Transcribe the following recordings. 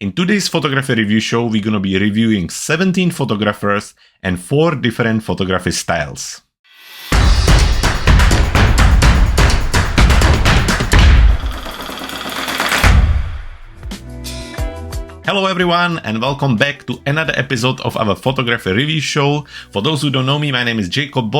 In today's photography review show, we're going to be reviewing 17 photographers and 4 different photography styles. Hello everyone and welcome back to another episode of our photography review show. For those who don't know me, my name is Jakub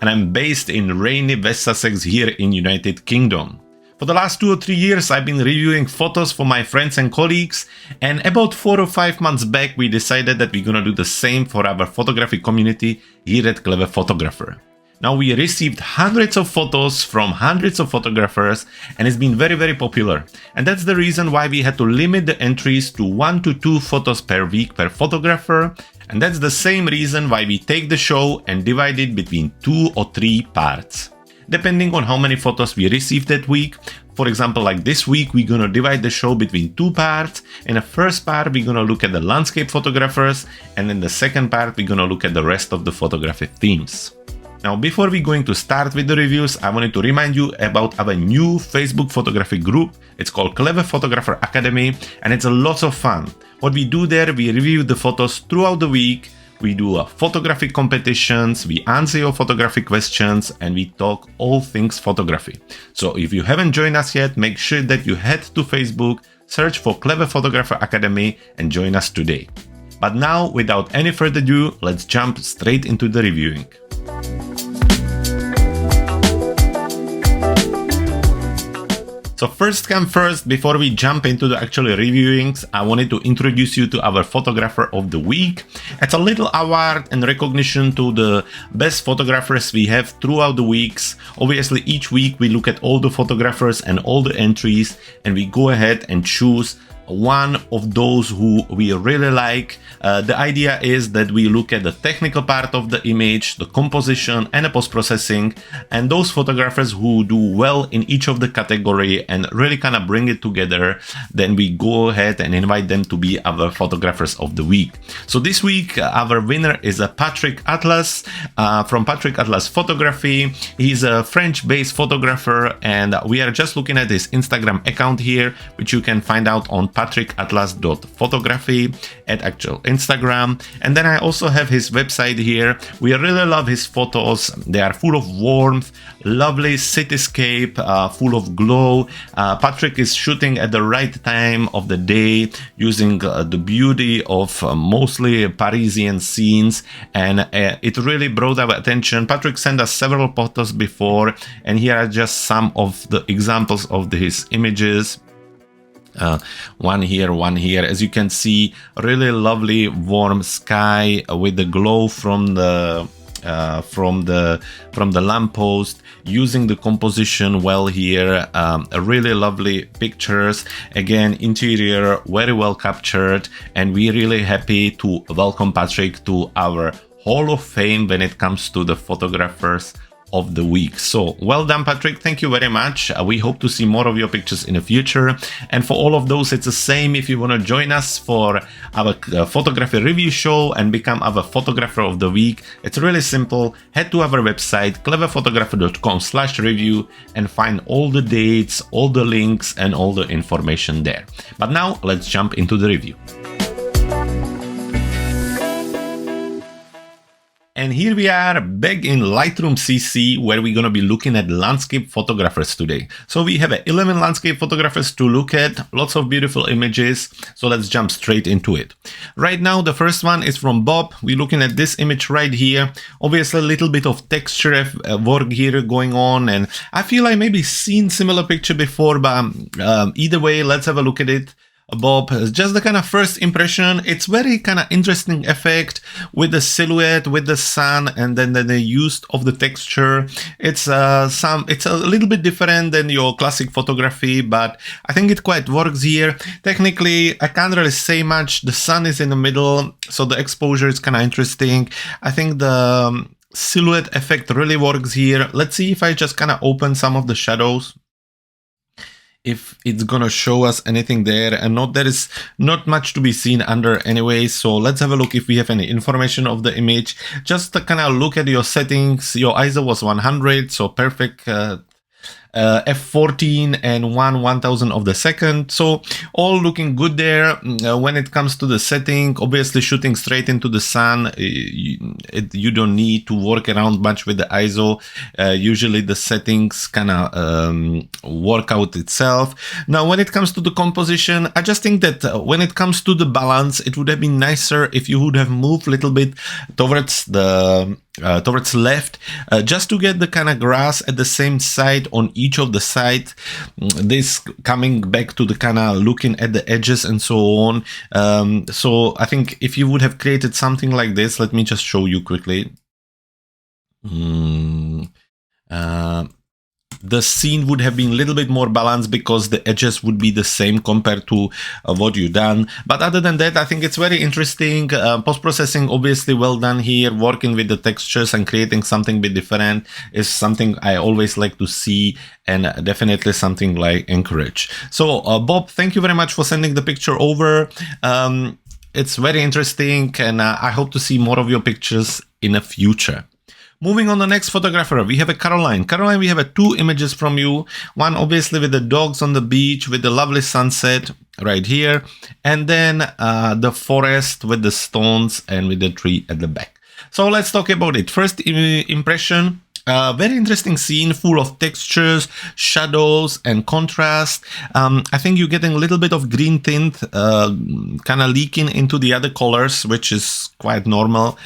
and I'm based in rainy West Sussex here in United Kingdom. For the last 2 or 3 years, I've been reviewing photos for my friends and colleagues, and about 4 or 5 months back, we decided that we're gonna do the same for our photography community here at Clever Photographer. Now, we received hundreds of photos from hundreds of photographers, and it's been very popular. And that's the reason why we had to limit the entries to 1 to 2 photos per week per photographer. And that's the same reason why we take the show and divide it between 2 or 3 parts. Depending on how many photos we received that week. For example, like this week, we're gonna divide the show between 2 parts. In the first part, we're gonna look at the landscape photographers, and in the second part, we're gonna look at the rest of the photography themes. Now, before we're going to start with the reviews, I wanted to remind you about our new Facebook photography group. It's called Clever Photographer Academy, and it's a lot of fun. What we do there, we review the photos throughout the week. We do photography competitions, we answer your photography questions, and we talk all things photography. So if you haven't joined us yet, make sure that you head to Facebook, search for Clever Photographer Academy, and join us today. But now, without any further ado, let's jump straight into the reviewing. So first come first, before we jump into the actual reviewings, I wanted to introduce you to our photographer of the week. It's a little award and recognition to the best photographers we have throughout the weeks. Obviously, each week we look at all the photographers and all the entries, and we go ahead and choose one of those who we really like. The idea is that we look at the technical part of the image, the composition and the post-processing, and those photographers who do well in each of the category and really kind of bring it together, then we go ahead and invite them to be our photographers of the week. So this week our winner is Patrick Atlas from Patrick Atlas Photography. He's a French-based photographer, and we are just looking at his Instagram account here, which you can find out on patrickatlas.photography at actual Instagram. And then I also have his website here. We really love his photos. They are full of warmth, lovely cityscape, full of glow. Patrick is shooting at the right time of the day using the beauty of mostly Parisian scenes, and it really brought our attention. Patrick sent us several photos before, and here are just some of the examples of his images. One here. As you can see, really lovely warm sky with the glow from the lamppost, using the composition well here. Really lovely pictures. Again, interior very well captured, and we're really happy to welcome Patrick to our Hall of Fame when it comes to the photographers of the week. So well done, Patrick. Thank you very much. We hope to see more of your pictures in the future. And for all of those, it's the same. If you want to join us for our photography review show and become our photographer of the week, it's really simple. Head to our website cleverphotographer.com/review and find all the dates, all the links, and all the information there. But now let's jump into the review. And here we are back in Lightroom CC, where we're going to be looking at landscape photographers today. So we have 11 landscape photographers to look at, lots of beautiful images. So let's jump straight into it. Right now, the first one is from Bob. We're looking at this image right here. Obviously, a little bit of texture work here going on. And I feel I maybe seen similar picture before, but either way, let's have a look at it. Bob, just the kind of first impression, it's very kind of interesting effect with the silhouette, with the sun, and then the use of the texture. It's a little bit different than your classic photography, but I think it quite works here. Technically, I can't really say much. The sun is in the middle, so the exposure is kind of interesting. I think the silhouette effect really works here. Let's see if I just kind of open some of the shadows, if it's gonna show us anything there. And there is not much to be seen under anyway, so let's have a look if we have any information of the image. Just to kind of look at your settings. Your ISO was 100, so perfect f14 and 1/1000 of the second. So all looking good there. When it comes to the setting, obviously shooting straight into the sun, you don't need to work around much with the ISO. Usually the settings kind of work out itself. Now when it comes to the composition, I just think that when it comes to the balance, it would have been nicer if you would have moved a little bit towards the towards left, just to get the kind of grass at the same side on each of the sides. This coming back to the kind of looking at the edges and so on. So I think if you would have created something like this, let me just show you quickly. The scene would have been a little bit more balanced because the edges would be the same compared to what you've done. But other than that, I think it's very interesting. Post-processing, obviously well done here. Working with the textures and creating something a bit different is something I always like to see, and definitely something like encourage. So Bob, thank you very much for sending the picture over. It's very interesting, and I hope to see more of your pictures in the future. Moving on, the next photographer, we have a Caroline. Caroline, we have two images from you. One obviously with the dogs on the beach with the lovely sunset right here. And then the forest with the stones and with the tree at the back. So let's talk about it. First impression. Very interesting scene, full of textures, shadows, and contrast. I think you're getting a little bit of green tint kind of leaking into the other colors, which is quite normal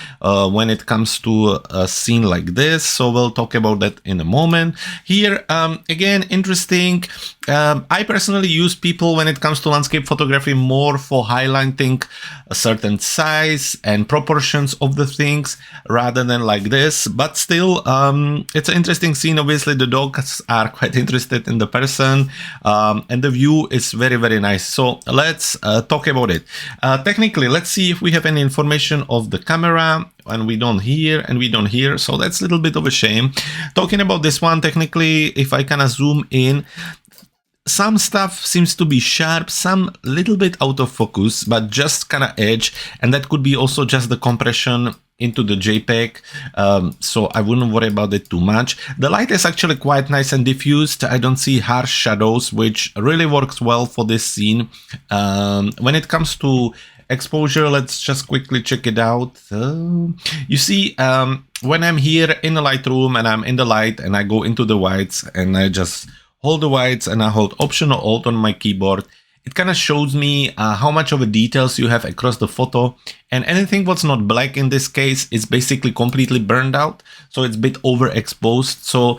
when it comes to a scene like this. So we'll talk about that in a moment. Here, again, interesting. I personally use people when it comes to landscape photography more for highlighting a certain size and proportions of the things rather than like this. But still, it's an interesting scene. Obviously, the dogs are quite interested in the person, and the view is very, very nice. So let's talk about it. Technically, let's see if we have any information of the camera. And we don't hear, and we don't hear. So that's a little bit of a shame. Talking about this one, technically, if I kind of zoom in, some stuff seems to be sharp, some little bit out of focus, but just kind of edge. And that could be also just the compression into the JPEG. So I wouldn't worry about it too much. The light is actually quite nice and diffused. I don't see harsh shadows, which really works well for this scene. When it comes to exposure, let's just quickly check it out. You see, when I'm here in the Lightroom and I'm in the light and I go into the whites and I just hold the whites and I hold Option or Alt on my keyboard, it kind of shows me how much of the details you have across the photo. And anything what's not black in this case is basically completely burned out. So it's a bit overexposed. So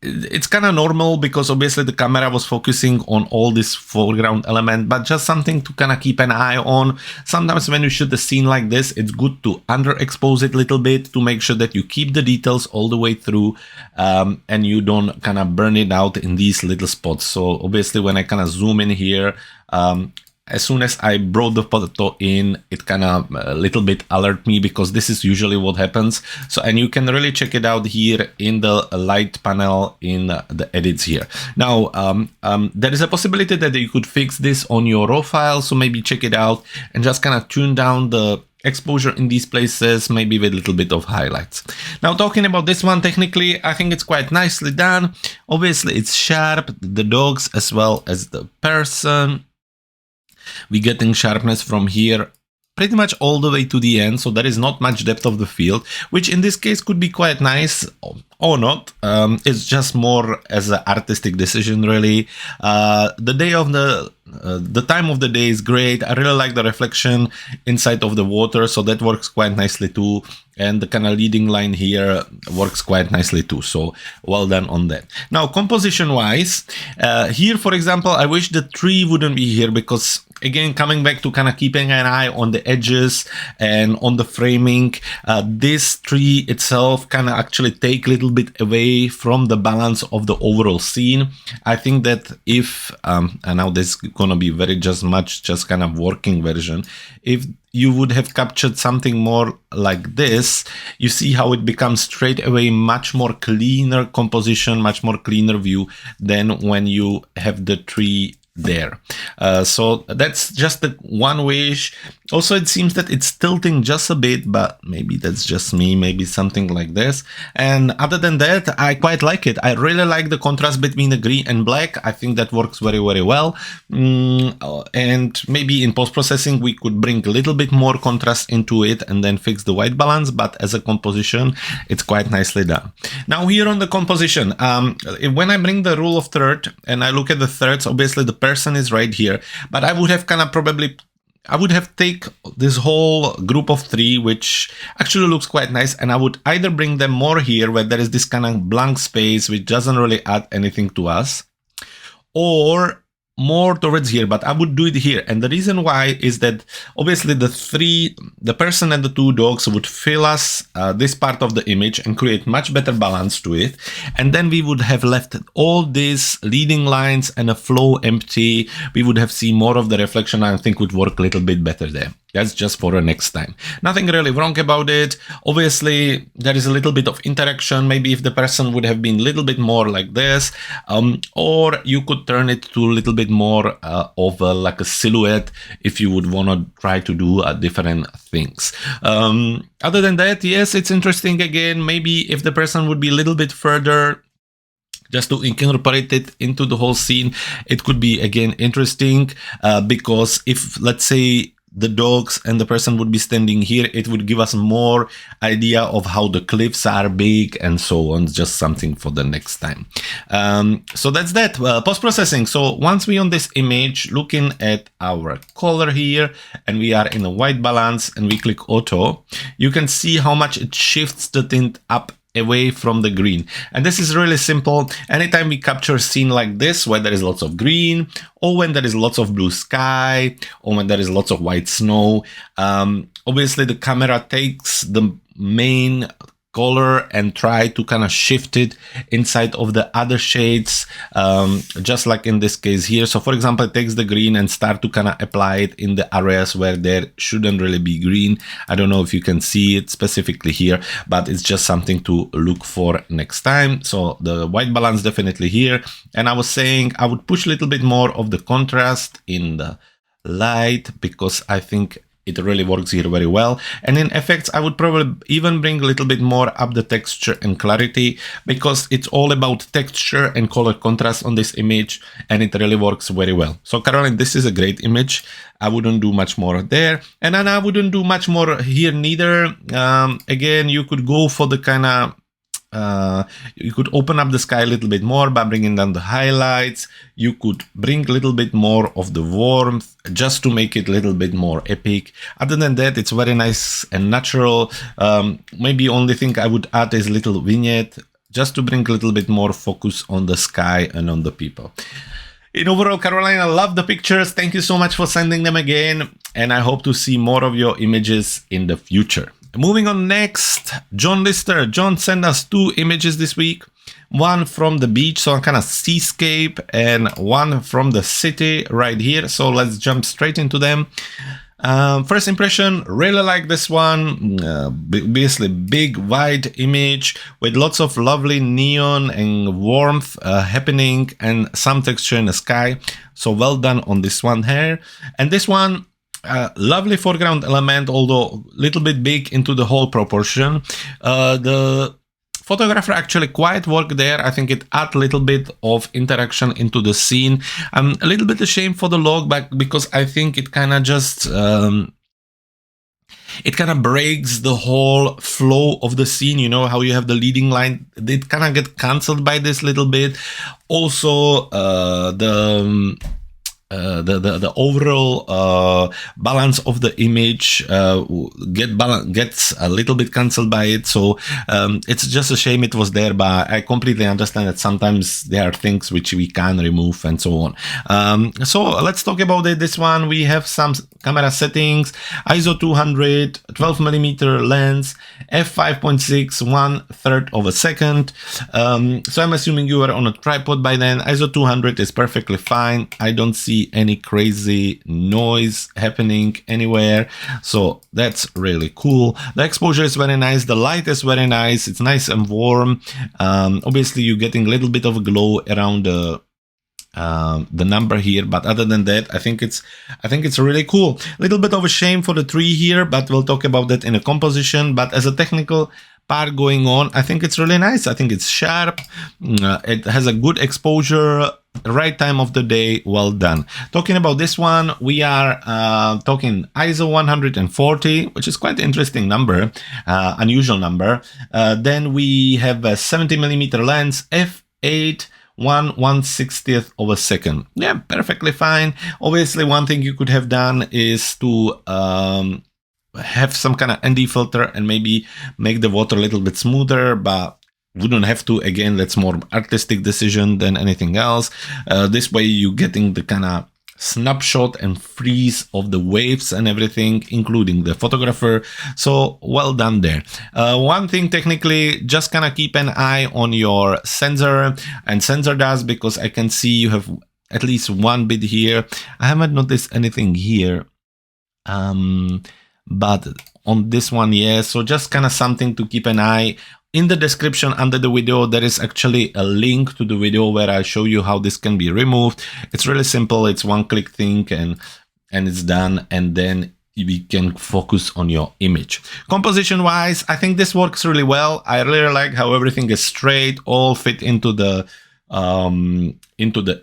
it's kind of normal because obviously the camera was focusing on all this foreground element, but just something to kind of keep an eye on. Sometimes when you shoot a scene like this, it's good to underexpose it a little bit to make sure that you keep the details all the way through and you don't kind of burn it out in these little spots. So obviously when I kind of zoom in here, as soon as I brought the photo in, it kind of a little bit alert me because this is usually what happens. So, and you can really check it out here in the light panel in the edits here. Now, there is a possibility that you could fix this on your raw file. So maybe check it out and just kind of tune down the exposure in these places, maybe with a little bit of highlights. Now, talking about this one, technically, I think it's quite nicely done. Obviously, it's sharp, the dogs as well as the person. We're getting sharpness from here pretty much all the way to the end, so there is not much depth of the field, which in this case could be quite nice or not. It's just more as an artistic decision, really. The day of the time of the day is great. I really like the reflection inside of the water, so that works quite nicely too. And the kind of leading line here works quite nicely too. So well done on that. Now, composition wise, here, for example, I wish the tree wouldn't be here because, again, coming back to kind of keeping an eye on the edges and on the framing, this tree itself kind of actually take a little bit away from the balance of the overall scene. I think that if, and now this is gonna be very just kind of working version, if you would have captured something more like this, you see how it becomes straight away much more cleaner composition, much more cleaner view than when you have the tree there. So that's just the one wish. Also, it seems that it's tilting just a bit, but maybe that's just me, maybe something like this. And other than that, I quite like it. I really like the contrast between the green and black. I think that works very, very well. And maybe in post-processing, we could bring a little bit more contrast into it and then fix the white balance, but as a composition, it's quite nicely done. Now here on the composition, when I bring the rule of third and I look at the thirds, obviously the person is right here, but I would have I would have take this whole group of three, which actually looks quite nice, and I would either bring them more here where there is this kind of blank space which doesn't really add anything to us, or more towards here, but I would do it here. And the reason why is that obviously the person and the two dogs would fill us this part of the image and create much better balance to it. And then we would have left all these leading lines and a flow empty. We would have seen more of the reflection. I think would work a little bit better there. That's just for the next time. Nothing really wrong about it. Obviously, there is a little bit of interaction. Maybe if the person would have been a little bit more like this, or you could turn it to a little bit more of like a silhouette if you would want to try to do different things. Other than that, yes, it's interesting again. Maybe if the person would be a little bit further, just to incorporate it into the whole scene, it could be again interesting because if, let's say, the dogs and the person would be standing here, it would give us more idea of how the cliffs are big and so on. Just something for the next time. So that's that. Post-processing. So once we on this image, looking at our color here, and we are in a white balance and we click auto, you can see how much it shifts the tint up away from the green. And this is really simple. Anytime we capture a scene like this, where there is lots of green, or when there is lots of blue sky, or when there is lots of white snow, obviously the camera takes the main color and try to kind of shift it inside of the other shades, just like in this case here. So for example, it takes the green and start to kind of apply it in the areas where there shouldn't really be green. I don't know if you can see it specifically here, but it's just something to look for next time. So the white balance definitely here. And I was saying I would push a little bit more of the contrast in the light because I think it really works here very well. And in effects, I would probably even bring a little bit more up the texture and clarity because it's all about texture and color contrast on this image, and it really works very well. So Caroline, this is a great image. I wouldn't do much more there. And then I wouldn't do much more here neither. Again, you could go for the kind of you could open up the sky a little bit more by bringing down the highlights. You could bring a little bit more of the warmth just to make it a little bit more epic. Other than that, it's very nice and natural. Maybe only thing I would add is a little vignette just to bring a little bit more focus on the sky and on the people. In overall, Caroline, I love the pictures. Thank you so much for sending them again. And I hope to see more of your images in the future. Moving on next, John Lister. John sent us 2 images this week. One from the beach, so a kind of seascape, and one from the city right here. So let's jump straight into them. First impression, really like this one. Basically big wide image with lots of lovely neon and warmth happening and some texture in the sky. So well done on this one here. And this one, lovely foreground element, although a little bit big into the whole proportion. The photographer actually quite worked there. I think it adds a little bit of interaction into the scene. I'm a little bit ashamed for the log back because I think it kind of just it kind of breaks the whole flow of the scene. You know how you have the leading line, it kind of get cancelled by this little bit. Also the overall balance of the image gets a little bit cancelled by it. So it's just a shame it was there, but I completely understand that sometimes there are things which we can remove and so on. So let's talk about it. This one, we have some camera settings: ISO 200, 12mm lens, f5.6, 1/3 of a second. So I'm assuming you were on a tripod by then. ISO 200 is perfectly fine. I don't see any crazy noise happening anywhere, so that's really cool. The exposure is very nice, the light is very nice, it's nice and warm. Obviously you're getting a little bit of a glow around the the number here, but other than that, I think it's really cool. A little bit of a shame for the tree here, but we'll talk about that in a composition. But as a technical part going on, I think it's really nice. I think it's sharp. It has a good exposure, right time of the day. Well done. Talking about this one, we are talking ISO 140, which is quite an interesting number, unusual number. Then we have a 70mm lens, f8. 1/160th of a second. Yeah, perfectly fine. Obviously, one thing you could have done is to have some kind of ND filter and maybe make the water a little bit smoother, but wouldn't have to. Again, that's more artistic decision than anything else. This way you're getting the kind of snapshot and freeze of the waves and everything, including the photographer. So well done there. One thing technically, just kind of keep an eye on your sensor and sensor dust, because I can see you have at least one bit here. I haven't noticed anything here, but on this one, yeah. So just kind of something to keep an eye. In the description under the video, there is actually a link to the video where I show you how this can be removed. It's really simple. It's one-click thing and it's done. And then we can focus on your image. Composition-wise, I think this works really well. I really like how everything is straight, all fit into the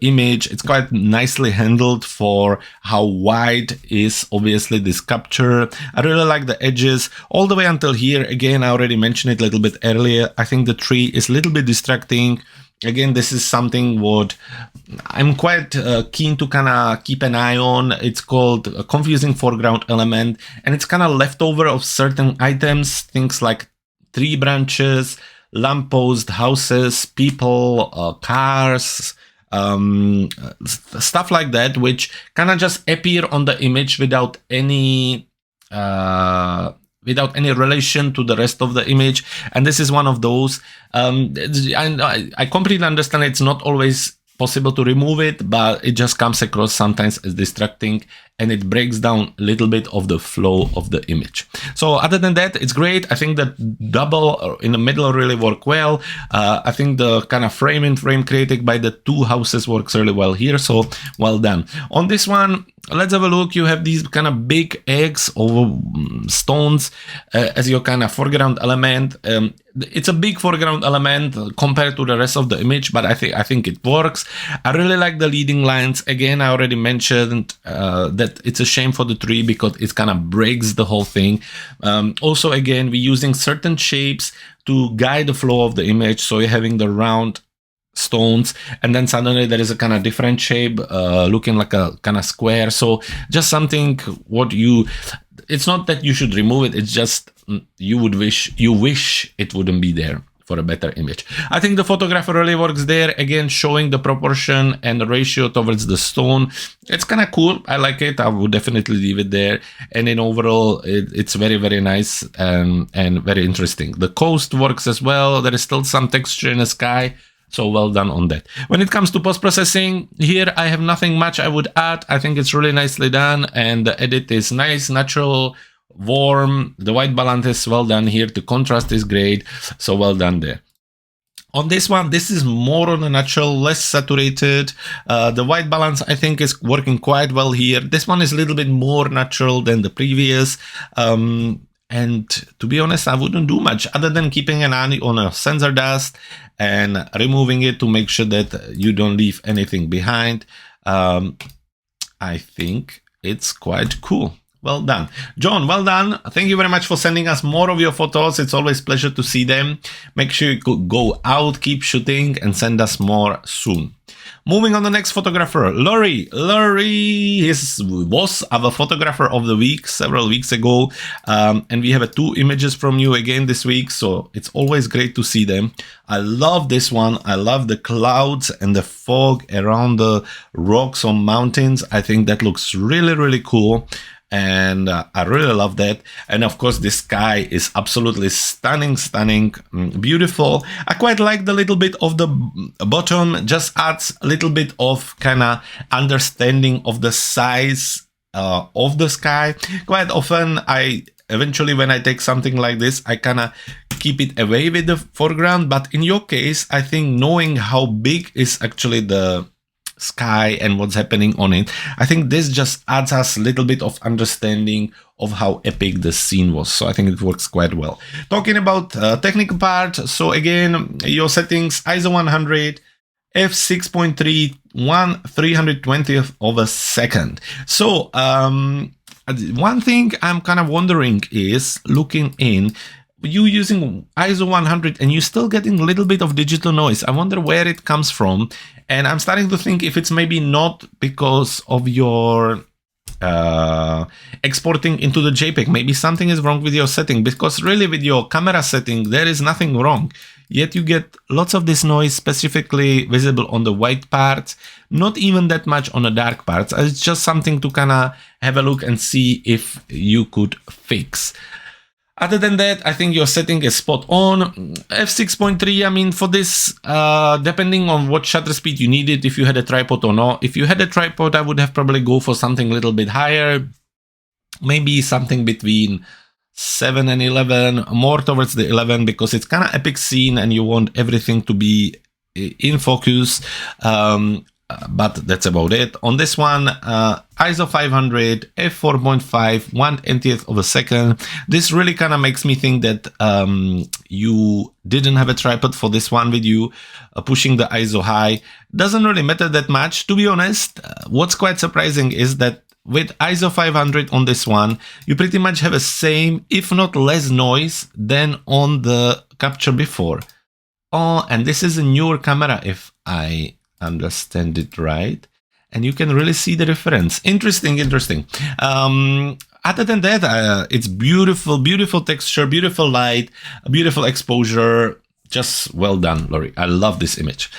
image. It's quite nicely handled for how wide is obviously this capture. I really like the edges all the way until here. Again, I already mentioned it a little bit earlier. I think the tree is a little bit distracting. Again, this is something what I'm quite keen to kind of keep an eye on. It's called a confusing foreground element, and it's kind of leftover of certain items, things like tree branches, lamppost, houses, people, cars, stuff like that, which kind of just appear on the image without any relation to the rest of the image. And this is one of those. I completely understand it's not always possible to remove it, but it just comes across sometimes as distracting, and it breaks down a little bit of the flow of the image. So other than that, it's great. I think that double in the middle really work well. I think the kind of frame in frame created by the two houses works really well here. So well done. On this one, let's have a look. You have these kind of big eggs or stones as your kind of foreground element. It's a big foreground element compared to the rest of the image, but I think it works. I really like the leading lines. Again, I already mentioned that it's a shame for the tree because it kind of breaks the whole thing. Also, again, we're using certain shapes to guide the flow of the image. So you're having the round stones, and then suddenly there is a kind of different shape looking like a kind of square. So just something it's not that you should remove it, it's just you wish it wouldn't be there for a better image. I think the photographer really works there, again showing the proportion and the ratio towards the stone. It's kind of cool. I like it. I would definitely leave it there. And in overall, it's very, very nice and very interesting. The coast works as well. There is still some texture in the sky. So well done on that. When it comes to post-processing, here I have nothing much I would add. I think it's really nicely done, and the edit is nice, natural, warm. The white balance is well done here. The contrast is great. So well done there. On this one, this is more on a natural, less saturated. The white balance, I think, is working quite well here. This one is a little bit more natural than the previous. And to be honest, I wouldn't do much other than keeping an eye on a sensor dust and removing it to make sure that you don't leave anything behind. I think it's quite cool. Well done. John, well done. Thank you very much for sending us more of your photos. It's always a pleasure to see them. Make sure you go out, keep shooting, and send us more soon. Moving on to the next photographer, Laurie. Laurie was our photographer of the week several weeks ago. And we have 2 images from you again this week. So it's always great to see them. I love this one. I love the clouds and the fog around the rocks on mountains. I think that looks really, really cool. And I really love that. And of course, the sky is absolutely stunning, beautiful. I quite like the little bit of the bottom, just adds a little bit of kind of understanding of the size of the sky. Quite often, eventually when I take something like this, I kind of keep it away with the foreground. But in your case, I think knowing how big is actually the sky and what's happening on it. I think this just adds us a little bit of understanding of how epic the scene was. So I think it works quite well. Talking about technical part, so again, your settings, ISO 100, f6.3, 1/320th of a second. So one thing I'm kind of wondering is, looking in, you using ISO 100 and you're still getting a little bit of digital noise. I wonder where it comes from. And I'm starting to think if it's maybe not because of your exporting into the JPEG. Maybe something is wrong with your setting, because really with your camera setting, there is nothing wrong. Yet you get lots of this noise specifically visible on the white parts, not even that much on the dark parts. It's just something to kind of have a look and see if you could fix. Other than that, I think your setting is spot on. f6.3, I mean, for this, depending on what shutter speed you needed, if you had a tripod or not. If you had a tripod, I would have probably go for something a little bit higher. Maybe something between 7 and 11, more towards the 11, because it's kind of epic scene and you want everything to be in focus. But that's about it. On this one, ISO 500, f4.5, 1/20th of a second. This really kind of makes me think that you didn't have a tripod for this one with you, pushing the ISO high. Doesn't really matter that much, to be honest. What's quite surprising is that with ISO 500 on this one, you pretty much have the same, if not less noise than on the capture before. Oh, and this is a newer camera, if I understand it right, and you can really see the difference. Interesting. Other than that, it's beautiful texture, beautiful light, beautiful exposure. Just well done, Laurie. I love this image.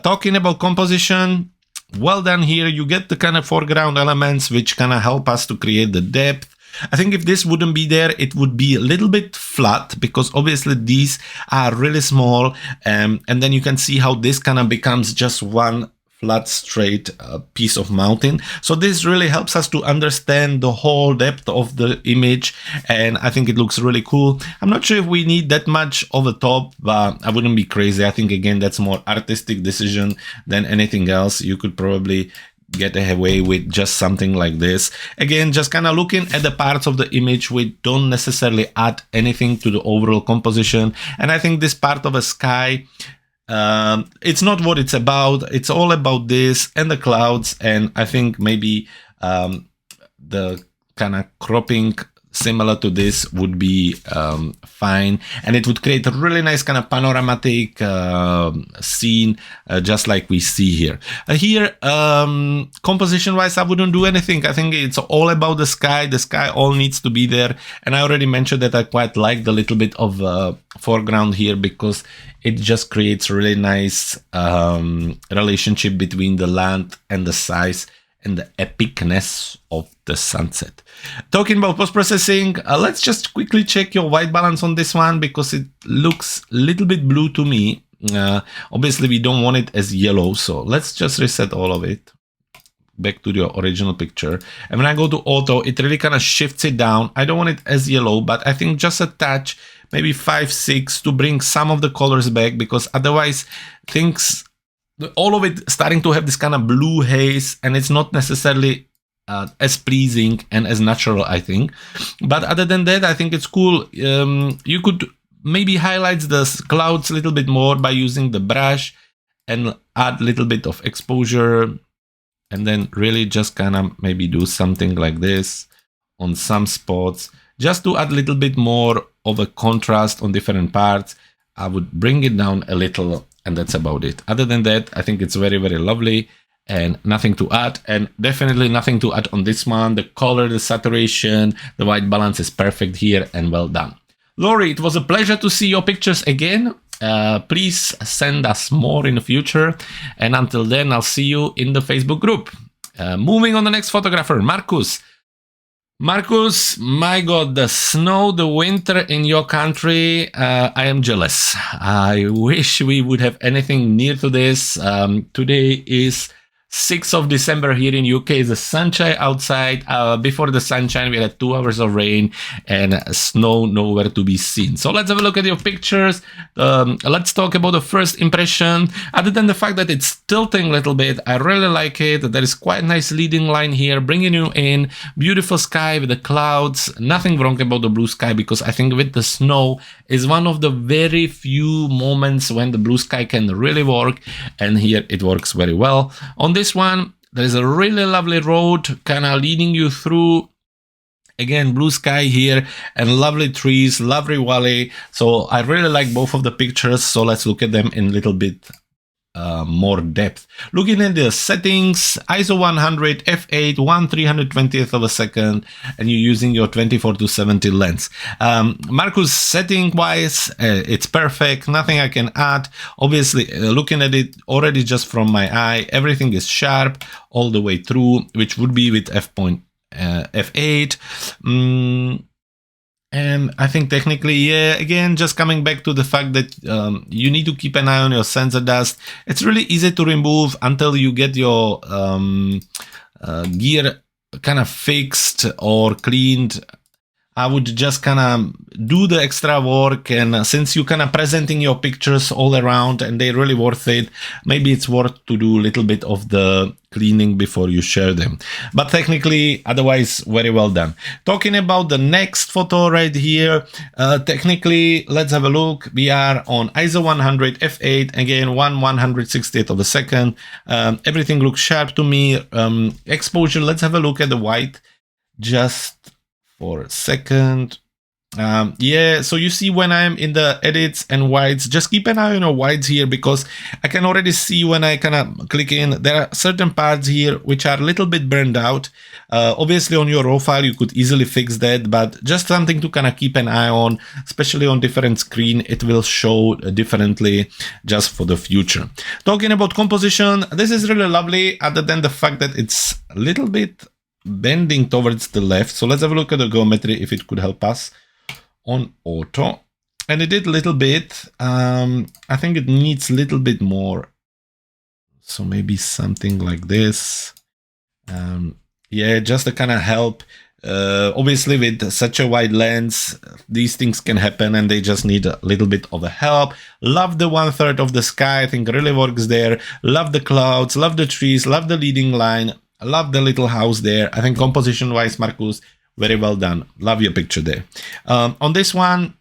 Talking about composition, well done here. You get the kind of foreground elements which kind of help us to create the depth. I think if this wouldn't be there, it would be a little bit flat, because obviously these are really small, and then you can see how this kind of becomes just one flat, straight piece of mountain. So this really helps us to understand the whole depth of the image, and I think it looks really cool. I'm not sure if we need that much of a top, but I wouldn't be crazy. I think, again, that's more artistic decision than anything else. You could probably get away with just something like this. Again, just kind of looking at the parts of the image which don't necessarily add anything to the overall composition. And I think this part of a sky, it's not what it's about. It's all about this and the clouds. And I think maybe the kind of cropping similar to this would be fine, and it would create a really nice kind of panoramatic scene, just like we see here. Composition wise, I wouldn't do anything. I think it's all about the sky. The sky all needs to be there, and I already mentioned that I quite like the little bit of foreground here, because it just creates a really nice relationship between the land and the size and the epicness of the sunset. Talking about post-processing, let's just quickly check your white balance on this one, because it looks a little bit blue to me. Obviously, we don't want it as yellow, so let's just reset all of it back to the original picture. And when I go to auto, it really kind of shifts it down. I don't want it as yellow, but I think just a touch, maybe 5, 6, to bring some of the colors back, because otherwise things, all of it starting to have this kind of blue haze, and it's not necessarily as pleasing and as natural, I think. But other than that, I think it's cool. You could maybe highlight the clouds a little bit more by using the brush and add a little bit of exposure, and then really just kind of maybe do something like this on some spots, just to add a little bit more of a contrast on different parts. I would bring it down a little, and that's about it. Other than that, I think it's very, very lovely, and nothing to add, and definitely nothing to add on this one. The color, the saturation, the white balance is perfect here, and well done. Laurie, it was a pleasure to see your pictures again. Please send us more in the future, and until then, I'll see you in the Facebook group. Moving on, the next photographer, Markus. Markus, my God, the snow, the winter in your country, I am jealous. I wish we would have anything near to this. Today is 6th of December here in UK is the sunshine outside. Before the sunshine, we had 2 hours of rain and snow nowhere to be seen. So let's have a look at your pictures. Let's talk about the first impression. Other than the fact that it's tilting a little bit, I really like it. There is quite a nice leading line here, bringing you in. Beautiful sky with the clouds. Nothing wrong about the blue sky, because I think with the snow is one of the very few moments when the blue sky can really work, and here it works very well. On this one, there is a really lovely road kind of leading you through. Again, blue sky here and lovely trees, lovely valley. So I really like both of the pictures. So let's look at them in a little bit more depth. Looking at the settings, ISO 100, f8, 1/320th of a second, and you're using your 24-70 lens. Markus, setting wise, it's perfect. Nothing I can add. Obviously, looking at it already just from my eye, everything is sharp all the way through, which would be with f8. And I think technically, yeah, again, just coming back to the fact that you need to keep an eye on your sensor dust. It's really easy to remove until you get your gear kind of fixed or cleaned. I would just kind of do the extra work, and since you kind of presenting your pictures all around and they're really worth it, maybe it's worth to do a little bit of the cleaning before you share them. But technically, otherwise, very well done. Talking about the next photo right here, technically, let's have a look. We are on ISO 100, f8, again, 1/160th of a second. Everything looks sharp to me. Exposure, let's have a look at the white just for a second. Yeah, so you see when I'm in the edits and whites, just keep an eye on your whites here, because I can already see when I kind of click in, there are certain parts here which are a little bit burned out. Obviously on your raw file you could easily fix that, but just something to kind of keep an eye on, especially on different screen, it will show differently just for the future. Talking about composition, this is really lovely, other than the fact that it's a little bit bending towards the left. So let's have a look at the geometry if it could help us on auto, and it did a little bit. I think it needs a little bit more, so maybe something like this. Yeah, just to kind of help. Obviously with such a wide lens, these things can happen and they just need a little bit of a help. Love the 1/3 of the sky, I think really works there. Love the clouds, love the trees, love the leading line. I love the little house there. I think composition wise, Markus, very well done. Love your picture there. On this one,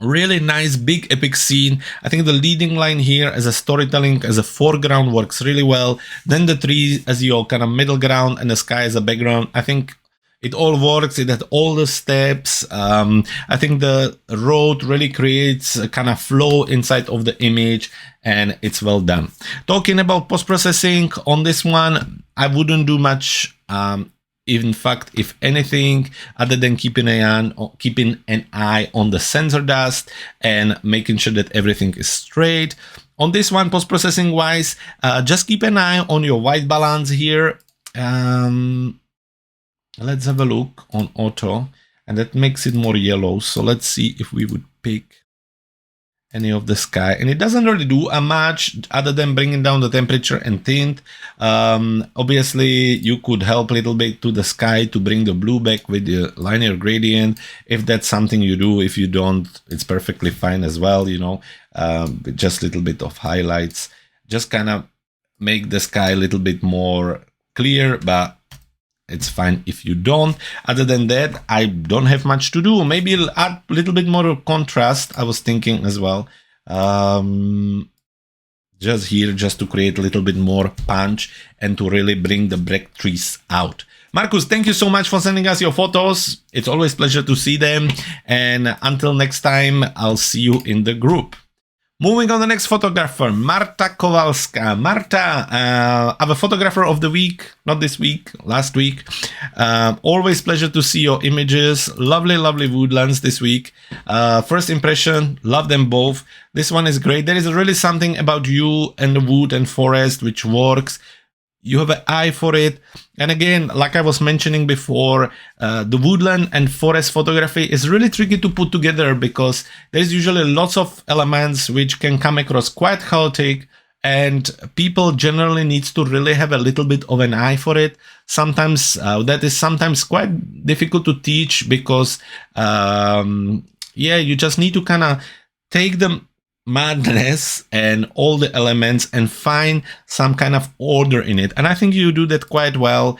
really nice, big, epic scene. I think the leading line here as a storytelling, as a foreground works really well. Then the trees as your kind of middle ground and the sky as a background. I think it all works. It had all the steps. I think the road really creates a kind of flow inside of the image, and it's well done. Talking about post-processing on this one, I wouldn't do much. In fact, if anything, other than keeping an eye on the sensor dust and making sure that everything is straight. On this one, post-processing wise, just keep an eye on your white balance here. Let's have a look on auto, and that makes it more yellow. So let's see if we would pick any of the sky, and it doesn't really do a much other than bringing down the temperature and tint. Obviously you could help a little bit to the sky to bring the blue back with the linear gradient, if that's something you do. If you don't, it's perfectly fine as well, you know. With just a little bit of highlights, just kind of make the sky a little bit more clear, but it's fine if you don't. Other than that, I don't have much to do. Maybe I'll add a little bit more contrast, I was thinking as well. Just here, just to create a little bit more punch and to really bring the black trees out. Markus, thank you so much for sending us your photos. It's always a pleasure to see them. And until next time, I'll see you in the group. Moving on to the next photographer, Marta Kowalska. Marta, our photographer of the week, not this week, last week. Always pleasure to see your images. Lovely, lovely woodlands this week. First impression, love them both. This one is great. There is really something about you and the wood and forest which works. You have an eye for it. And again, like I was mentioning before, the woodland and forest photography is really tricky to put together because there's usually lots of elements which can come across quite chaotic. and people generally needs to really have a little bit of an eye for it. Sometimes that is sometimes quite difficult to teach because yeah, you just need to kind of take the madness and all the elements and find some kind of order in it, and I think you do that quite well.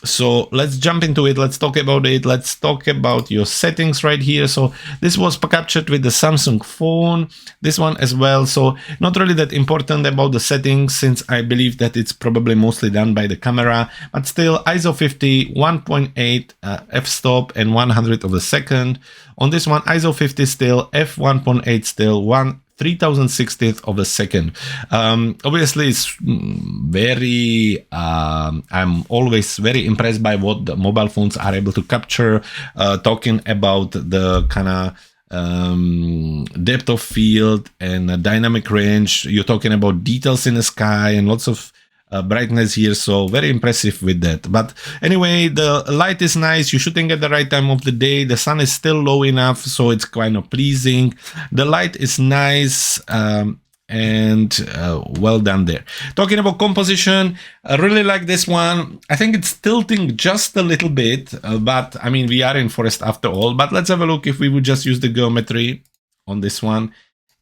So let's jump into it. Let's talk about it. Let's talk about your settings right here. So this was captured with the Samsung phone, this one as well, so not really that important about the settings since I believe that it's probably mostly done by the camera, but still ISO 50, 1.8 f-stop and 100 of a second. On this one, ISO 50 still, f1.8 still, 3060th of a second. Obviously, it's very, I'm always very impressed by what the mobile phones are able to capture, talking about the kind of depth of field and dynamic range. You're talking about details in the sky and lots of brightness here, so very impressive with that. But anyway, the light is nice. You're shooting at the right time of the day. The sun is still low enough, so it's kind of pleasing. The light is nice, and well done there. Talking about composition, I really like this one. I think it's tilting just a little bit, but I mean, we are in forest after all. But let's have a look if we would just use the geometry on this one,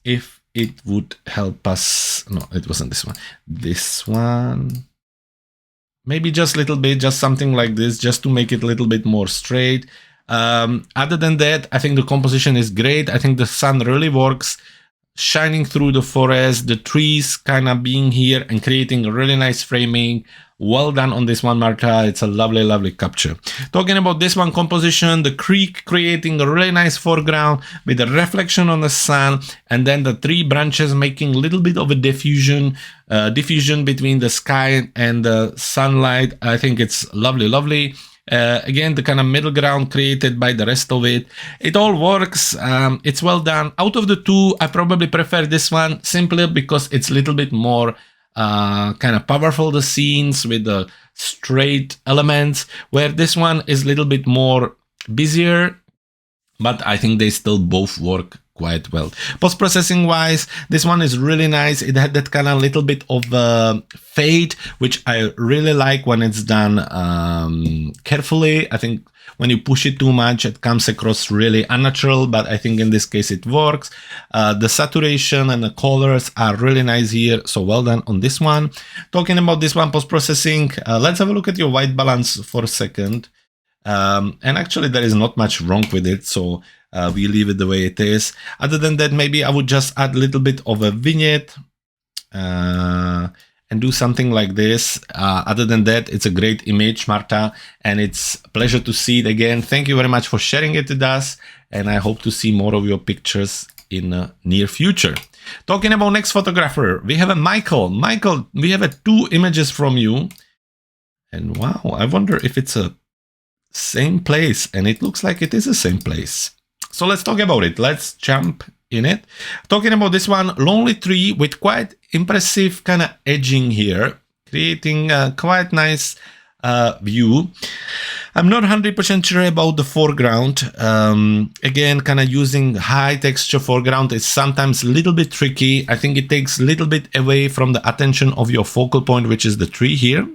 if it would help us. No, it wasn't this one. This one. Maybe just a little bit, just something like this, just to make it a little bit more straight. Other than that, I think the composition is great. I think the sun really works, shining through the forest, the trees kind of being here and creating a really nice framing. Well done on this one, Marta. It's a lovely, lovely capture. Talking about this one, composition, the creek creating a really nice foreground with a reflection on the sun, and then the tree branches making a little bit of a diffusion between the sky and the sunlight. I think it's lovely, lovely. Again, the kind of middle ground created by the rest of it. It all works. It's well done. Out of the two, I probably prefer this one simply because it's a little bit more kind of powerful, the scenes with the straight elements, where this one is a little bit more busier, but I think they still both work quite well. Post-processing wise, this one is really nice. It had that kind of little bit of fade, which I really like when it's done carefully. I think when you push it too much, it comes across really unnatural, but I think in this case it works. The saturation and the colors are really nice here, so well done on this one. Talking about this one, post-processing, let's have a look at your white balance for a second. And actually there is not much wrong with it, so we leave it the way it is. Other than that, maybe I would just add a little bit of a vignette and do something like this. Other than that, it's a great image, Marta, and it's a pleasure to see it again. Thank you very much for sharing it with us, and I hope to see more of your pictures in the near future. Talking about next photographer, we have a Michael. Michael, we have 2 images from you, and wow, I wonder if it's a same place, and it looks like it is the same place. So let's talk about it. Let's jump in it. Talking about this one, lonely tree with quite impressive kind of edging here, creating a quite nice view. I'm not 100% sure about the foreground. Again, kind of using high texture foreground is sometimes a little bit tricky. I think it takes a little bit away from the attention of your focal point, which is the tree here.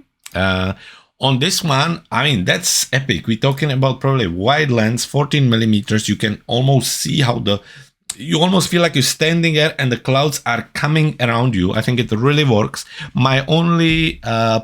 On this one, I mean, that's epic. We're talking about probably wide lens, 14 millimeters. You can almost see how you almost feel like you're standing there and the clouds are coming around you. I think it really works. My only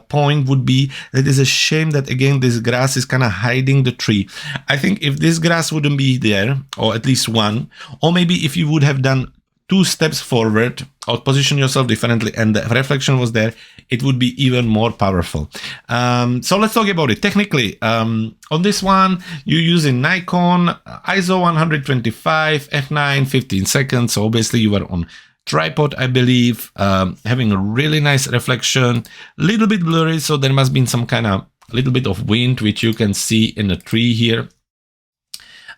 point would be that it's a shame that, again, this grass is kind of hiding the tree. I think if this grass wouldn't be there, or at least one, or maybe if you would have done 2 steps forward or position yourself differently and the reflection was there, it would be even more powerful. So let's talk about it. Technically, on this one, you're using Nikon, ISO 125, f9, 15 seconds. So obviously you were on tripod, I believe, having a really nice reflection, a little bit blurry. So there must be some kind of little bit of wind, which you can see in the tree here.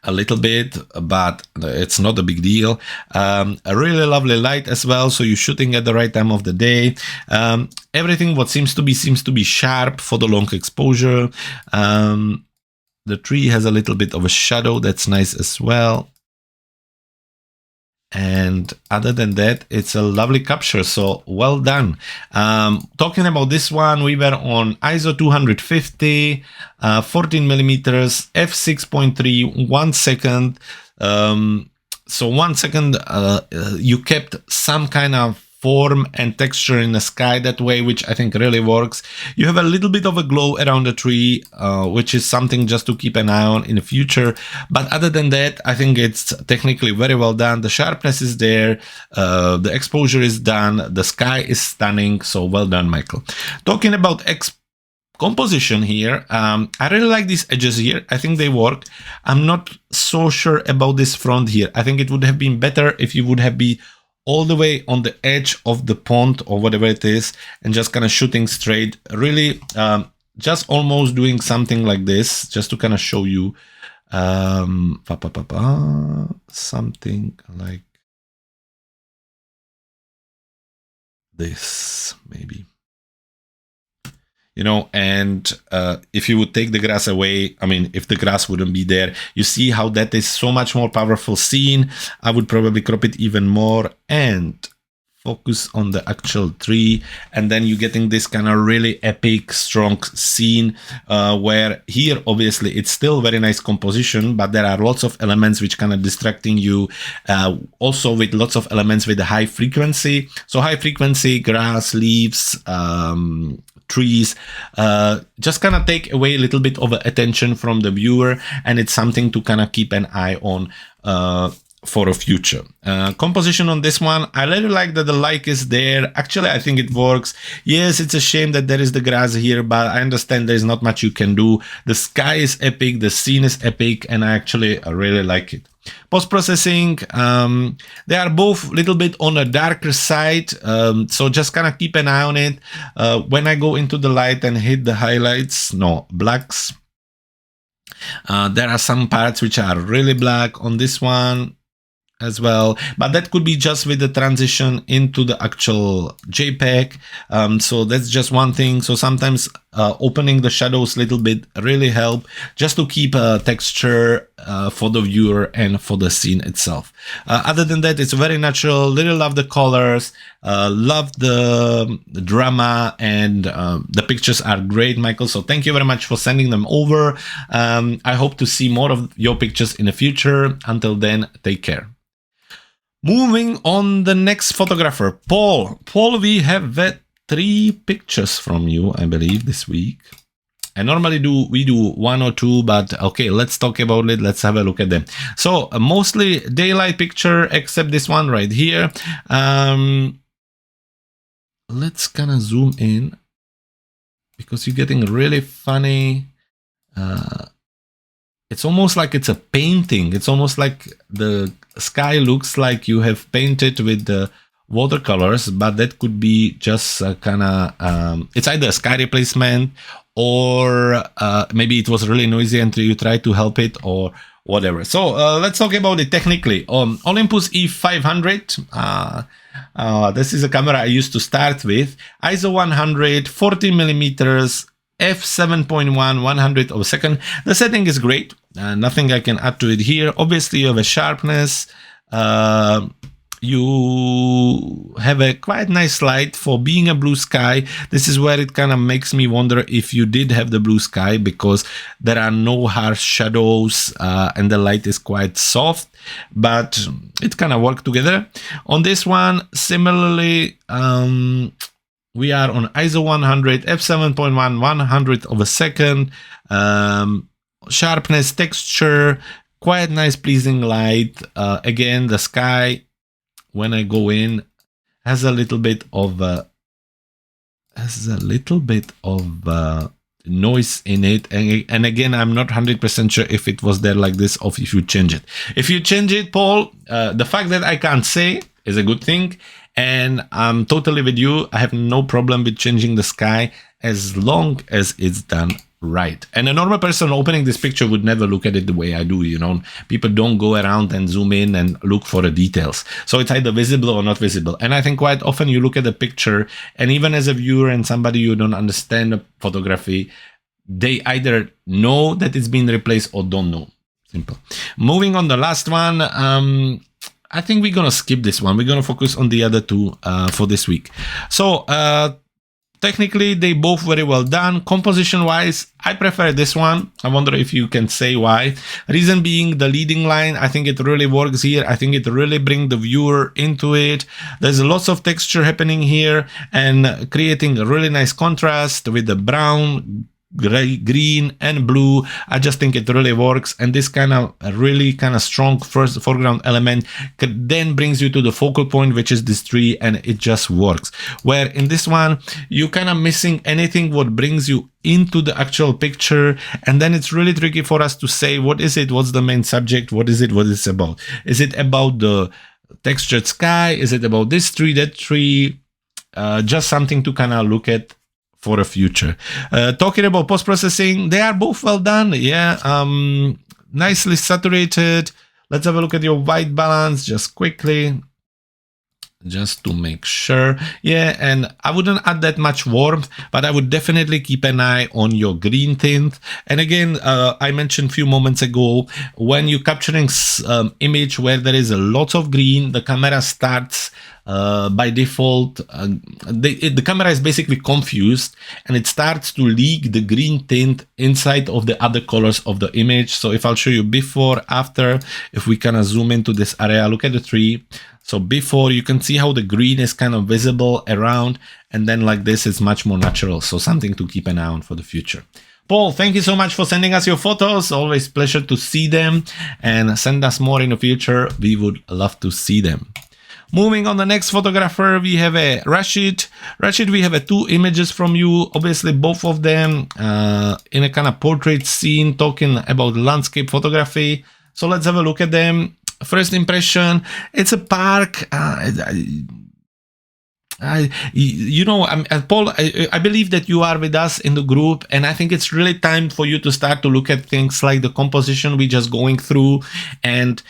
A little bit, but it's not a big deal. A really lovely light as well, so you're shooting at the right time of the day. Everything what seems to be sharp for the long exposure. The tree has a little bit of a shadow, that's nice as well. And other than that, it's a lovely capture, so well done. Talking about this one, we were on ISO 250, 14 millimeters, f6.3, 1 second. So 1 second, you kept some kind of form and texture in the sky that way, which I think really works. You have a little bit of a glow around the tree, which is something just to keep an eye on in the future. But other than that, I think it's technically very well done. The sharpness is there, the exposure is done, the sky is stunning. So well done, Michael. Talking about composition here, I really like these edges here. I think they work. I'm not so sure about this front here. I think it would have been better if you would have been all the way on the edge of the pond or whatever it is and just kind of shooting straight. Really, just almost doing something like this just to kind of show you something like this, maybe. You know, and if you would take the grass away, I mean, if the grass wouldn't be there, you see how that is so much more powerful scene. I would probably crop it even more and focus on the actual tree. And then you're getting this kind of really epic, strong scene where here, obviously, it's still very nice composition, but there are lots of elements which kind of distracting you. Also with lots of elements with the high frequency. So high frequency, grass, leaves, trees, just kind of take away a little bit of attention from the viewer, and it's something to kind of keep an eye on for a future. Composition on this one, I really like that the light is there. Actually, I think it works. Yes, it's a shame that there is the grass here, but I understand there's not much you can do. The sky is epic, the scene is epic, and I actually really like it. Post-processing, they are both a little bit on a darker side, so just kind of keep an eye on it. When I go into the light and hit the highlights, no, blacks, there are some parts which are really black on this one as well, but that could be just with the transition into the actual JPEG. So that's just one thing. So sometimes opening the shadows a little bit really help just to keep a texture for the viewer and for the scene itself. Other than that, it's very natural. Really love the colors, love the drama, and the pictures are great, Michael. So thank you very much for sending them over. I hope to see more of your pictures in the future. Until then, take care. Moving on, the next photographer, Paul. Paul, we have 3 pictures from you, I believe, this week. I normally we do 1 or 2, but okay, let's talk about it. Let's have a look at them. So mostly daylight picture, except this one right here. Let's kind of zoom in because you're getting really funny. It's almost like it's a painting. It's almost like the sky looks like you have painted with the watercolors, but that could be just kind of, it's either a sky replacement or maybe it was really noisy and you tried to help it or whatever. So let's talk about it technically. Olympus E500. This is a camera I used to start with. ISO 100, 40 millimeters, f7.1, 100th of a second. The setting is great. Nothing I can add to it here. Obviously, you have a sharpness. You have a quite nice light for being a blue sky. This is where it kind of makes me wonder if you did have the blue sky, because there are no harsh shadows and the light is quite soft, but it kind of worked together. On this one, similarly, we are on ISO 100, f7.1, 100th of a second. Sharpness, texture, quite nice, pleasing light. Again, the sky, when I go in, has a little bit of noise in it. And again, I'm not 100% sure if it was there like this or if you change it. If you change it, Paul, the fact that I can't say is a good thing. And I'm totally with you. I have no problem with changing the sky as long as it's done right. And a normal person opening this picture would never look at it the way I do, you know. People don't go around and zoom in and look for the details. So it's either visible or not visible. And I think quite often you look at the picture, and even as a viewer and somebody who don't understand the photography, they either know that it's been replaced or don't know. Simple. Moving on, the last one. I think we're gonna skip this one. We're gonna focus on the other two for this week. So technically, they both very well done. Composition-wise, I prefer this one. I wonder if you can say why. Reason being, the leading line, I think it really works here. I think it really brings the viewer into it. There's lots of texture happening here and creating a really nice contrast with the brown, gray, green and blue. I just think it really works, and this kind of really kind of strong first foreground element then brings you to the focal point, which is this tree, and it just works. Where in this one you kind of missing anything what brings you into the actual picture, and then it's really tricky for us to say what is it, what's the main subject, what is it's about. Is it about the textured sky? Is it about this tree, that tree? Just something to kind of look at for a future. Talking about post-processing, they are both well done. Yeah, nicely saturated. Let's have a look at your white balance just quickly, just to make sure. Yeah, and I wouldn't add that much warmth, but I would definitely keep an eye on your green tint. And again, I mentioned a few moments ago, when you're capturing image where there is a lot of green, the camera starts by default, the camera is basically confused and it starts to leak the green tint inside of the other colors of the image. So if I'll show you before, after, if we kind of zoom into this area, look at the tree. So before, you can see how the green is kind of visible around, and then like this is much more natural. So something to keep an eye on for the future. Paul, thank you so much for sending us your photos. Always pleasure to see them, and send us more in the future. We would love to see them. Moving on, the next photographer, we have a Rachid. Rachid, we have two images from you. Obviously, both of them in a kind of portrait scene, talking about landscape photography. So let's have a look at them. First impression, it's a park. Paul, I believe that you are with us in the group, and I think it's really time for you to start to look at things like the composition we're just going through, and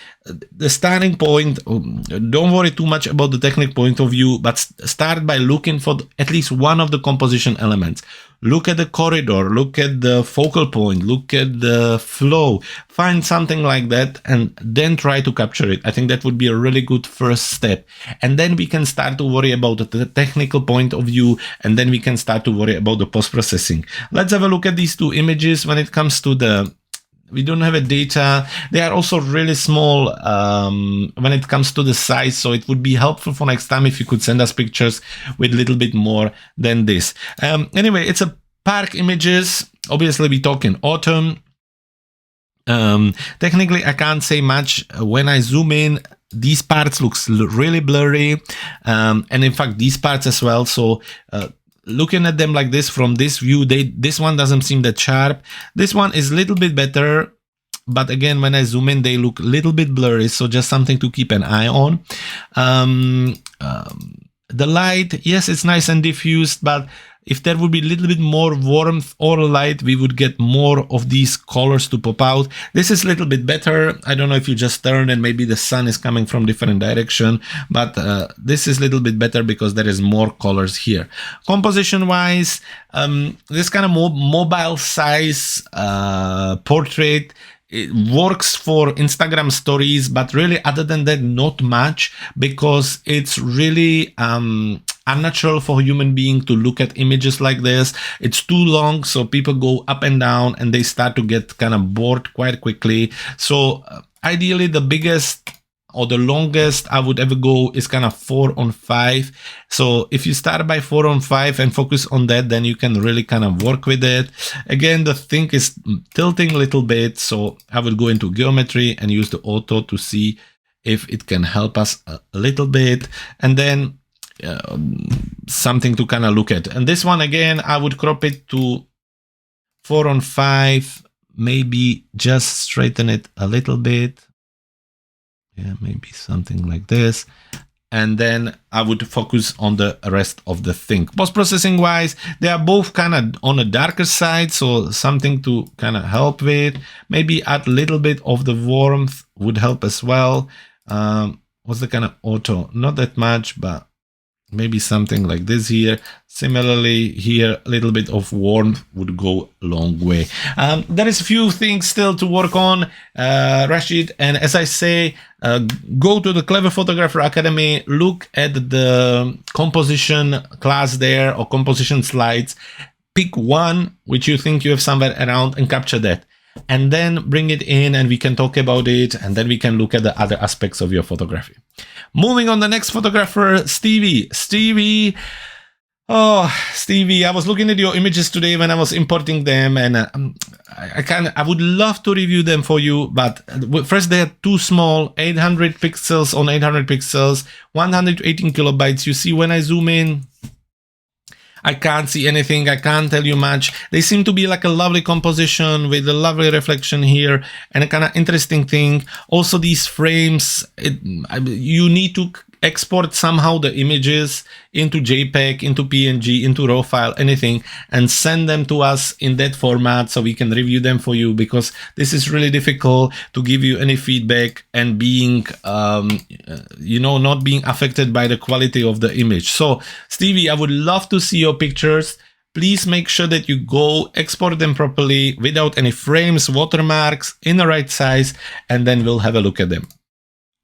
the starting point. Don't worry too much about the technical point of view, but start by looking for at least one of the composition elements. Look at the corridor, look at the focal point, look at the flow, find something like that, and then try to capture it. I think that would be a really good first step. And then we can start to worry about the technical point of view, and then we can start to worry about the post-processing. Let's have a look at these two images. When it comes to we don't have a data. They are also really small when it comes to the size, so it would be helpful for next time if you could send us pictures with a little bit more than this. Anyway, it's a park images. Obviously, we're talking autumn. Technically, I can't say much. When I zoom in, these parts looks really blurry, and in fact, these parts as well. So looking at them like this from this view, this one doesn't seem that sharp. This one is a little bit better, but again, when I zoom in, they look a little bit blurry, so just something to keep an eye on. The light, yes, it's nice and diffused, but if there would be a little bit more warmth or light, we would get more of these colors to pop out. This is a little bit better. I don't know if you just turn and maybe the sun is coming from different direction, but this is a little bit better because there is more colors here. Composition wise, this kind of mobile size portrait, it works for Instagram stories, but really other than that, not much, because it's really unnatural for a human being to look at images like this. It's too long, so people go up and down and they start to get kind of bored quite quickly. So ideally, the biggest or the longest I would ever go is kind of 4:5. So if you start by 4:5 and focus on that, then you can really kind of work with it. Again, the thing is tilting a little bit, so I will go into geometry and use the auto to see if it can help us a little bit, and then something to kind of look at. And this one, again, I would crop it to 4:5, maybe just straighten it a little bit. Yeah, maybe something like this. And then I would focus on the rest of the thing. Post-processing wise, they are both kind of on the darker side, so something to kind of help with. Maybe add a little bit of the warmth would help as well. What's the kind of auto? Not that much, but maybe something like this here. Similarly here, a little bit of warmth would go a long way. There is a few things still to work on, Rachid, and as I say, go to the Clever Photographer Academy, look at the composition class there or composition slides, pick one which you think you have somewhere around and capture that. And then bring it in and we can talk about it, and then we can look at the other aspects of your photography. Moving on, the next photographer, Stevie. Stevie, I was looking at your images today when I was importing them, and I would love to review them for you, but first they are too small, 800 pixels on 800 pixels, 118 kilobytes. You see when I zoom in, I can't see anything, I can't tell you much. They seem to be like a lovely composition with a lovely reflection here and a kind of interesting thing. Also these frames, you need to export somehow the images into JPEG, into PNG, into RAW file, anything, and send them to us in that format so we can review them for you, because this is really difficult to give you any feedback and being, not being affected by the quality of the image. So Stevie, I would love to see your pictures. Please make sure that you go export them properly without any frames, watermarks, in the right size, and then we'll have a look at them.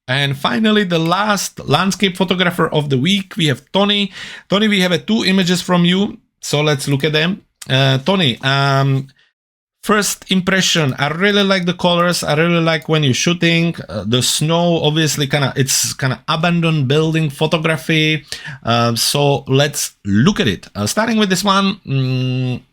And finally, the last landscape photographer of the week, we have Tony. Tony, we have 2 images from you, so let's look at them. Tony, first impression, I really like the colors. I really like when you're shooting. The snow, obviously, it's kind of abandoned building photography. So let's look at it. Starting with this one,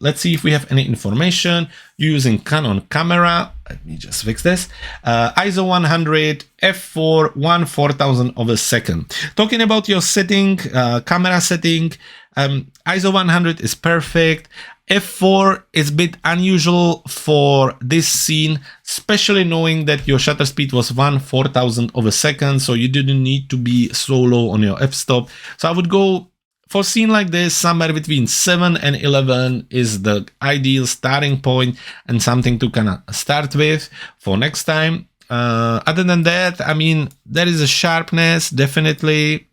let's see if we have any information. You're using Canon camera. Let me just fix this. ISO 100, f4, 1/4000 of a second. Talking about your setting, camera setting, ISO 100 is perfect. f4 is a bit unusual for this scene, especially knowing that your shutter speed was 1/4000 of a second, so you didn't need to be so low on your f-stop. So I would go for a scene like this, somewhere between 7 and 11 is the ideal starting point and something to kind of start with for next time. Other than that, I mean, there is a sharpness definitely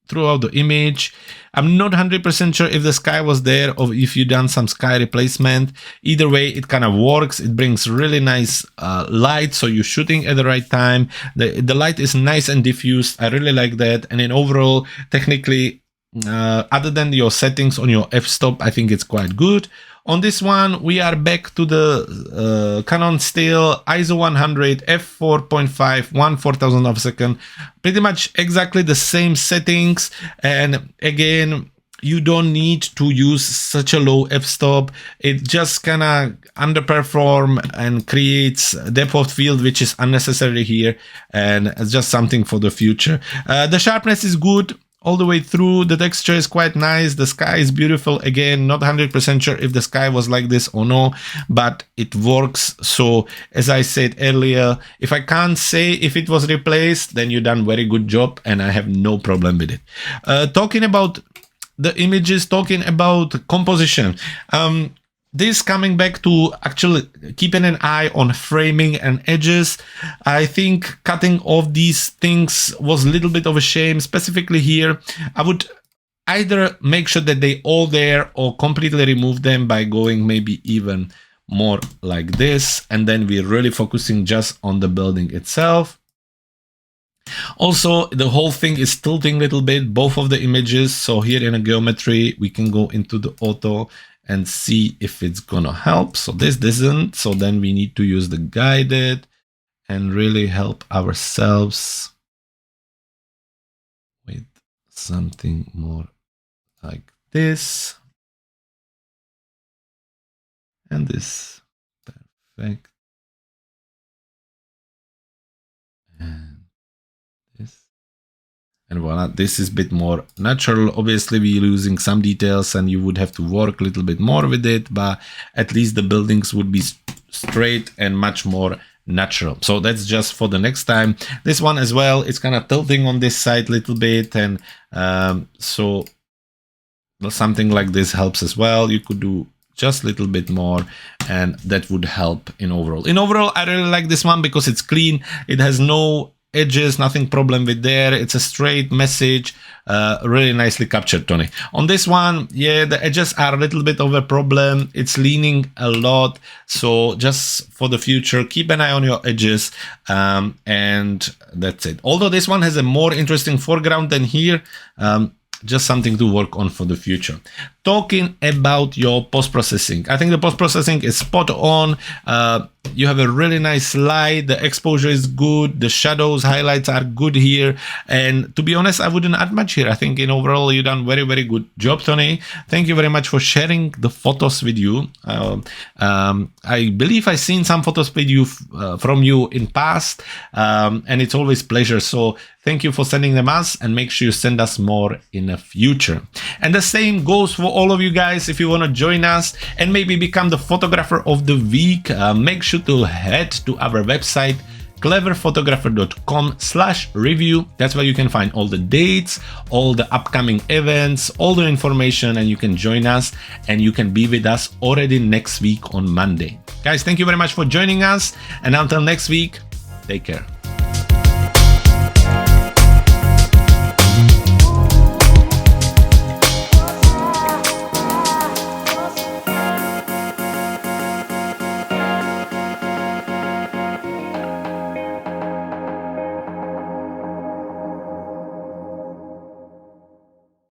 throughout the image. I'm not 100% sure if the sky was there or if you done some sky replacement. Either way, it kind of works. It brings really nice light, so you're shooting at the right time. The light is nice and diffused. I really like that. And then overall, technically, other than your settings on your f-stop, I think it's quite good. On this one, we are back to the Canon still, ISO 100, f4.5, 1/4000 of a second. Pretty much exactly the same settings. And again, you don't need to use such a low f-stop. It just kind of underperform and creates depth of field, which is unnecessary here. And it's just something for the future. The sharpness is good all the way through. The texture is quite nice. The sky is beautiful. Again, not 100% sure if the sky was like this or no, but it works. So as I said earlier, if I can't say if it was replaced, then you done very good job and I have no problem with it. Talking about the images, talking about composition, this coming back to actually keeping an eye on framing and edges. I think cutting off these things was a little bit of a shame, specifically here. I would either make sure that they all there or completely remove them by going maybe even more like this. And then we're really focusing just on the building itself. Also, the whole thing is tilting a little bit, both of the images. So here in a geometry, we can go into the auto and see if it's gonna help. So this doesn't, so then we need to use the guided and really help ourselves with something more like this and this. Perfect. And this. And voila, this is a bit more natural. Obviously, we're losing some details and you would have to work a little bit more with it, but at least the buildings would be straight and much more natural. So that's just for the next time. This one as well, it's kind of tilting on this side a little bit. And so something like this helps as well. You could do just a little bit more and that would help in overall. In overall, I really like this one because it's clean. It has no edges, nothing problem with there. It's a straight message, really nicely captured, Tony. On this one, yeah, the edges are a little bit of a problem. It's leaning a lot. So just for the future, keep an eye on your edges, and that's it. Although this one has a more interesting foreground than here, just something to work on for the future. Talking about your post-processing, I think the post-processing is spot on. You have a really nice slide. The exposure is good. The shadows, highlights are good here. And to be honest, I wouldn't add much here. I think in overall, you've done very, very good job, Tony. Thank you very much for sharing the photos with you. I believe I've seen some photos with you from you in past, and it's always pleasure. So thank you for sending them us, and make sure you send us more in the future. And the same goes for all of you guys. If you want to join us and maybe become the photographer of the week, make sure to head to our website, cleverphotographer.com/review. That's where you can find all the dates, all the upcoming events, all the information, and you can join us and you can be with us already next week on Monday. Guys, thank you very much for joining us, and until next week, take care.